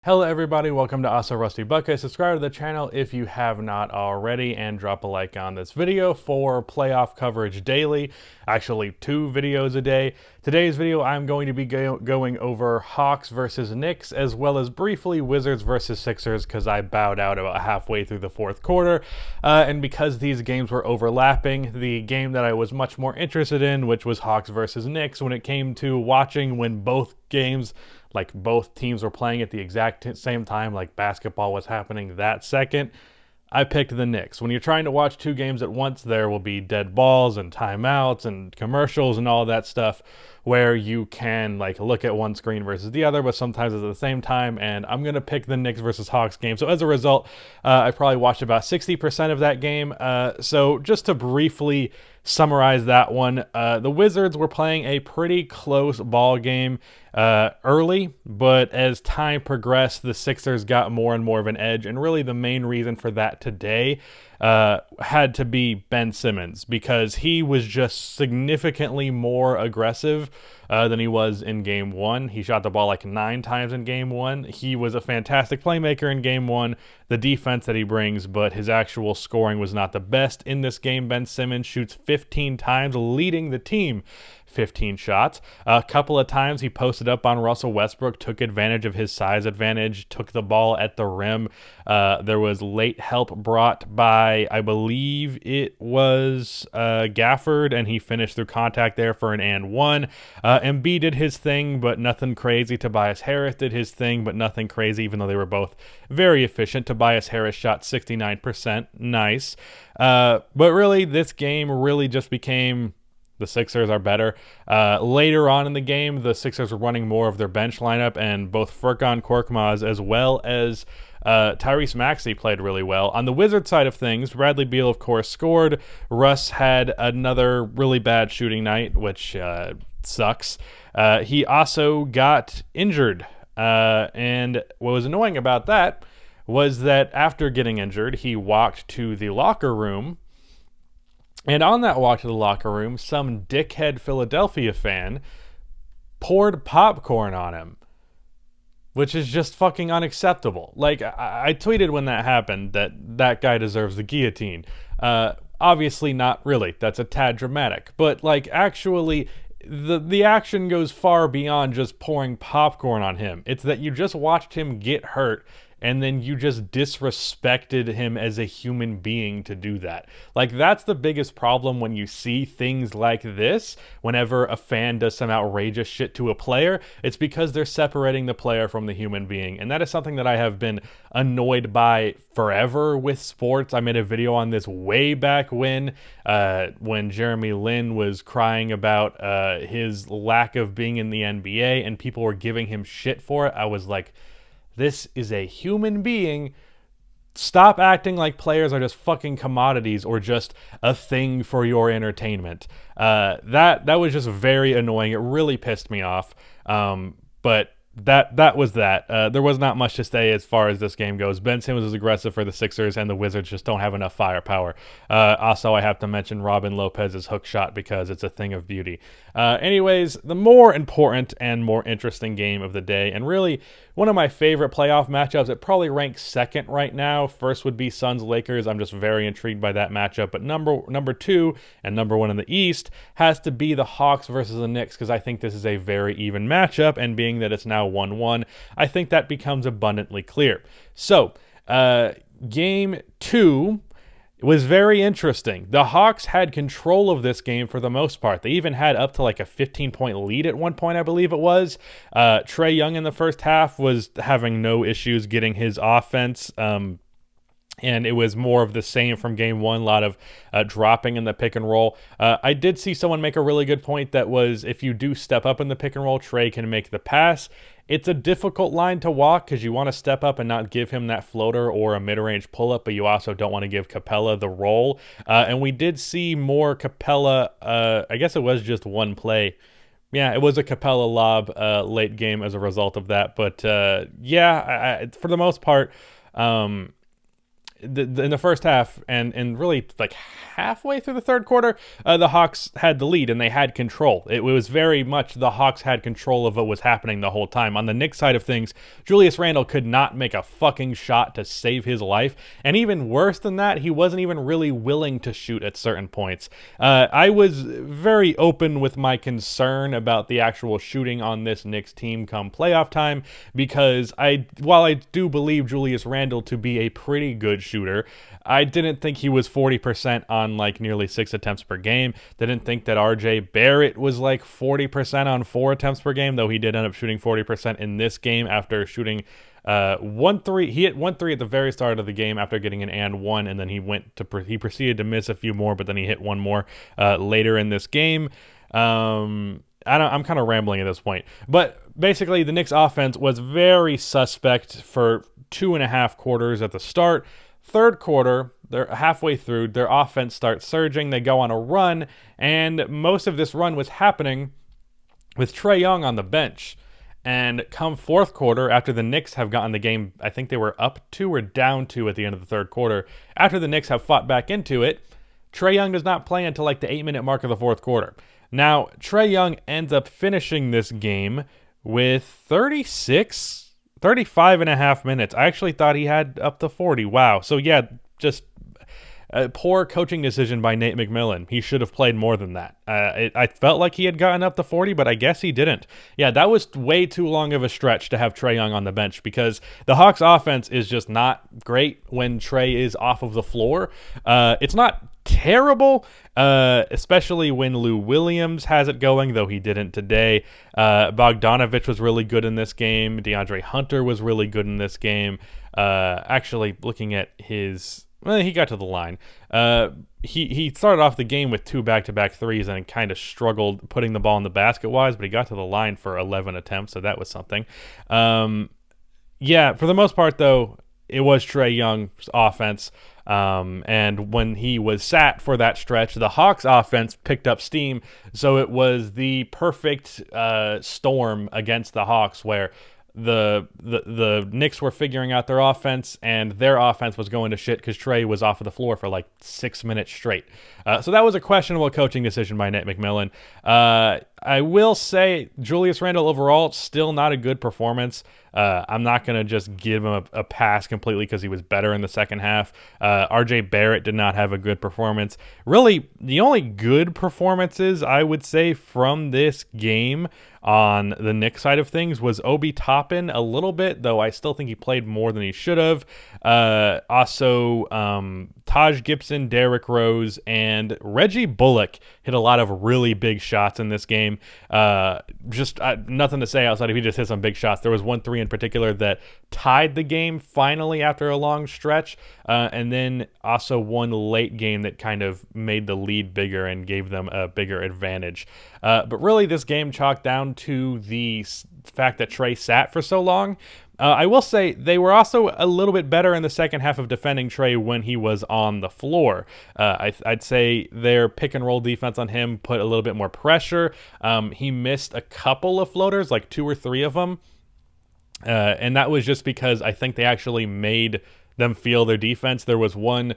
Hello everybody, welcome to Also Rusty Bucket. Subscribe to the channel if you have not already and drop a like on this video for playoff coverage daily. Actually, 2 videos a day. Today's video I'm going to be going over Hawks versus Knicks as well as briefly Wizards versus Sixers because I bowed out about halfway through the fourth quarter. And because these games were overlapping, the game that I was much more interested in, which was Hawks versus Knicks, when it came to watching when both games both teams were playing at the exact same time, like basketball was happening that second, I picked the Knicks. When you're trying to watch 2 games at once, there will be dead balls and timeouts and commercials and all that stuff where you can look at one screen versus the other, but sometimes it's at the same time, and I'm going to pick the Knicks versus Hawks game. So as a result, I probably watched about 60% of that game. So just to briefly summarize that one, the Wizards were playing a pretty close ball game early, but as time progressed, the Sixers got more and more of an edge, and really the main reason for that today had to be Ben Simmons, because he was just significantly more aggressive than he was in game 1. He shot the ball like 9 times in game 1. He was a fantastic playmaker in game 1, the defense that he brings, but his actual scoring was not the best. In this game, Ben Simmons shoots 15 times, leading the team 15 shots. A couple of times he posted up on Russell Westbrook, took advantage of his size advantage, took the ball at the rim. There was late help brought by, I believe it was Gafford, and he finished through contact there for an and one. Embiid did his thing, but nothing crazy. Tobias Harris did his thing, but nothing crazy, even though they were both very efficient. Tobias Harris shot 69%. Nice. But really, this game really just became the Sixers are better. Later on in the game, the Sixers were running more of their bench lineup, and both Furkan Korkmaz as well as Tyrese Maxey played really well. On the Wizards side of things, Bradley Beal, of course, scored. Russ had another really bad shooting night, which sucks. He also got injured, and what was annoying about that was that after getting injured, he walked to the locker room. And on that walk to the locker room, some dickhead Philadelphia fan poured popcorn on him, which is just fucking unacceptable. I tweeted when that happened that guy deserves the guillotine. Obviously not really. That's a tad dramatic. But, actually, the action goes far beyond just pouring popcorn on him. It's that you just watched him get hurt, and then you just disrespected him as a human being to do that. That's the biggest problem when you see things like this. Whenever a fan does some outrageous shit to a player, it's because they're separating the player from the human being. And that is something that I have been annoyed by forever with sports. I made a video on this way back when Jeremy Lin was crying about his lack of being in the NBA, and people were giving him shit for it. I was like, this is a human being. Stop acting like players are just fucking commodities or just a thing for your entertainment. That was just very annoying. It really pissed me off. But that was that. There was not much to say as far as this game goes. Ben Simmons is aggressive for the Sixers, and the Wizards just don't have enough firepower. Also, I have to mention Robin Lopez's hook shot because it's a thing of beauty. Anyways, the more important and more interesting game of the day, and really one of my favorite playoff matchups. It probably ranks second right now. First would be Suns-Lakers. I'm just very intrigued by that matchup. But number 2 and number 1 in the East has to be the Hawks versus the Knicks, because I think this is a very even matchup, and being that it's now 1-1, I think that becomes abundantly clear. So, game 2, it was very interesting. The Hawks had control of this game for the most part. They even had up to a 15-point lead at one point, I believe it was. Trae Young in the first half was having no issues getting his offense. And it was more of the same from game 1, a lot of dropping in the pick and roll. I did see someone make a really good point that was, if you do step up in the pick and roll, Trae can make the pass. It's a difficult line to walk because you want to step up and not give him that floater or a mid-range pull-up, but you also don't want to give Capella the roll. And we did see more Capella. I guess it was just one play. Yeah, it was a Capella lob late game as a result of that. But for the most part, in the first half and really like halfway through the third quarter, the Hawks had the lead and they had control. It was very much the Hawks had control of what was happening the whole time. On the Knicks side of things, Julius Randle could not make a fucking shot to save his life. And even worse than that, he wasn't even really willing to shoot at certain points. I was very open with my concern about the actual shooting on this Knicks team come playoff time, because while I do believe Julius Randle to be a pretty good shooter, I didn't think he was 40% on like nearly 6 attempts per game. Didn't think that RJ Barrett was like 40% on 4 attempts per game, though he did end up shooting 40% in this game after shooting 1-3. He hit 1-3 at the very start of the game after getting an and one, and then he proceeded to miss a few more, but then he hit one more later in this game. I'm kind of rambling at this point, but basically the Knicks offense was very suspect for 2.5 quarters at the start. Third quarter, they're halfway through, their offense starts surging, they go on a run, and most of this run was happening with Trae Young on the bench. And come fourth quarter, after the Knicks have gotten the game, I think they were up 2 or down 2 at the end of the third quarter, after the Knicks have fought back into it, Trae Young does not play until like the 8-minute mark of the fourth quarter. Now, Trae Young ends up finishing this game with 35 and a half minutes. I actually thought he had up to 40. Wow. So yeah, just a poor coaching decision by Nate McMillan. He should have played more than that. I felt like he had gotten up to 40, but I guess he didn't. Yeah, that was way too long of a stretch to have Trae Young on the bench, because the Hawks offense is just not great when Trae is off of the floor. It's not terrible, especially when Lou Williams has it going, though he didn't today. Bogdanovich was really good in this game. DeAndre Hunter was really good in this game. Actually, looking at his... Well, he got to the line. He started off the game with 2 back-to-back threes and kind of struggled putting the ball in the basket-wise, but he got to the line for 11 attempts, so that was something. Yeah, for the most part, though, it was Trae Young's offense. And when he was sat for that stretch, the Hawks offense picked up steam. So it was the perfect storm against the Hawks, where the Knicks were figuring out their offense, and their offense was going to shit because Trae was off of the floor for like 6 minutes straight. So that was a questionable coaching decision by Nate McMillan. I will say Julius Randle overall, still not a good performance. I'm not going to just give him a pass completely because he was better in the second half. RJ Barrett did not have a good performance. Really, the only good performances I would say from this game on the Knicks side of things was Obi Toppin a little bit, though I still think he played more than he should have. Also, Taj Gibson, Derrick Rose, and Reggie Bullock hit a lot of really big shots in this game. Nothing to say outside of he just hit some big shots. There was 1 3 in particular that tied the game finally after a long stretch, and then also one late game that kind of made the lead bigger and gave them a bigger advantage. But really, this game chalked down to the fact that Trae sat for so long. I will say they were also a little bit better in the second half of defending Trae when he was on the floor. I'd say their pick and roll defense on him put a little bit more pressure. He missed a couple of floaters, like 2 or 3 of them. And that was just because I think they actually made them feel their defense. There was one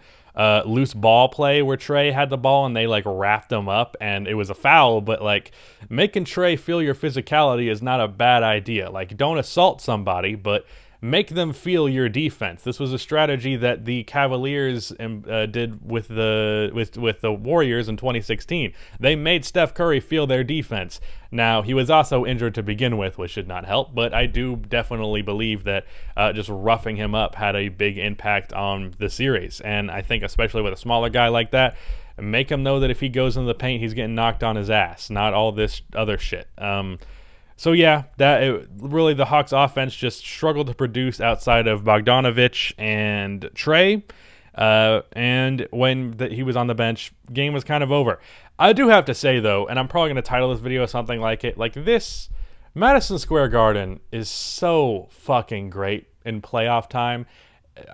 loose ball play where Trae had the ball and they like wrapped him up and it was a foul, but like making Trae feel your physicality is not a bad idea. Like, don't assault somebody, but make them feel your defense. This was a strategy that the Cavaliers did with the Warriors in 2016. They made Steph Curry feel their defense. Now, he was also injured to begin with, which should not help, but I do definitely believe that just roughing him up had a big impact on the series. And I think especially with a smaller guy like that, make him know that if he goes into the paint, he's getting knocked on his ass, not all this other shit. So yeah, really the Hawks offense just struggled to produce outside of Bogdanovich and Trae. And when he was on the bench, game was kind of over. I do have to say though, and I'm probably going to title this video something like it, like this Madison Square Garden is so fucking great in playoff time.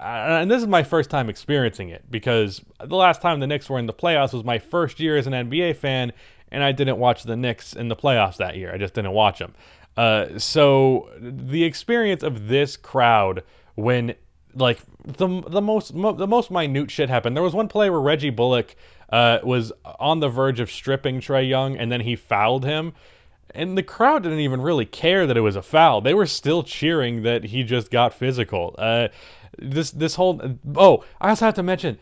And this is my first time experiencing it because the last time the Knicks were in the playoffs was my first year as an NBA fan, and I didn't watch the Knicks in the playoffs that year. I just didn't watch them. So the experience of this crowd when like the most minute shit happened. There was one play where Reggie Bullock was on the verge of stripping Trae Young, and then he fouled him. And the crowd didn't even really care that it was a foul. They were still cheering that he just got physical. This whole... Oh, I also have to mention,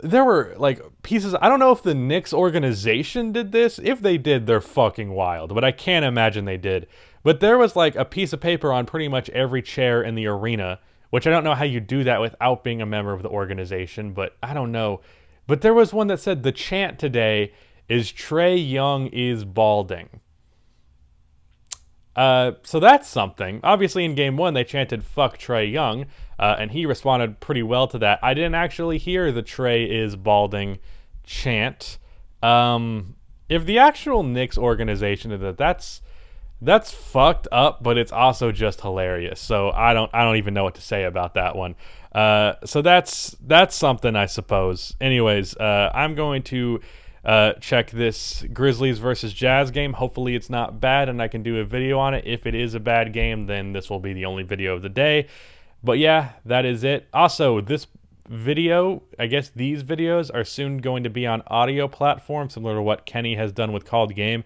there were, like, pieces... I don't know if the Knicks organization did this. If they did, they're fucking wild. But I can't imagine they did. But there was, like, a piece of paper on pretty much every chair in the arena, which I don't know how you do that without being a member of the organization, but I don't know. But there was one that said, the chant today is Trae Young is balding. So that's something. Obviously, in Game 1, they chanted, fuck Trae Young, and he responded pretty well to that. I didn't actually hear the Trae is balding chant. If the actual Knicks organization did that, that's fucked up, but it's also just hilarious. So I don't even know what to say about that one. So that's something, I suppose. Anyways, I'm going to check this Grizzlies versus Jazz game. Hopefully it's not bad and I can do a video on it. If it is a bad game, then this will be the only video of the day. But yeah, that is it. Also, this video, I guess these videos are soon going to be on audio platforms, similar to what Kenny has done with Called Game.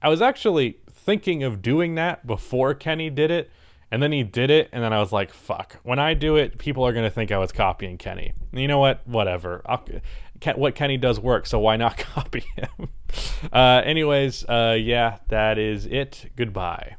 I was actually thinking of doing that before Kenny did it, and then he did it, and then I was like, fuck. When I do it, people are going to think I was copying Kenny. You know what? Whatever. What Kenny does work, so why not copy him? Anyways, yeah, that is it. Goodbye.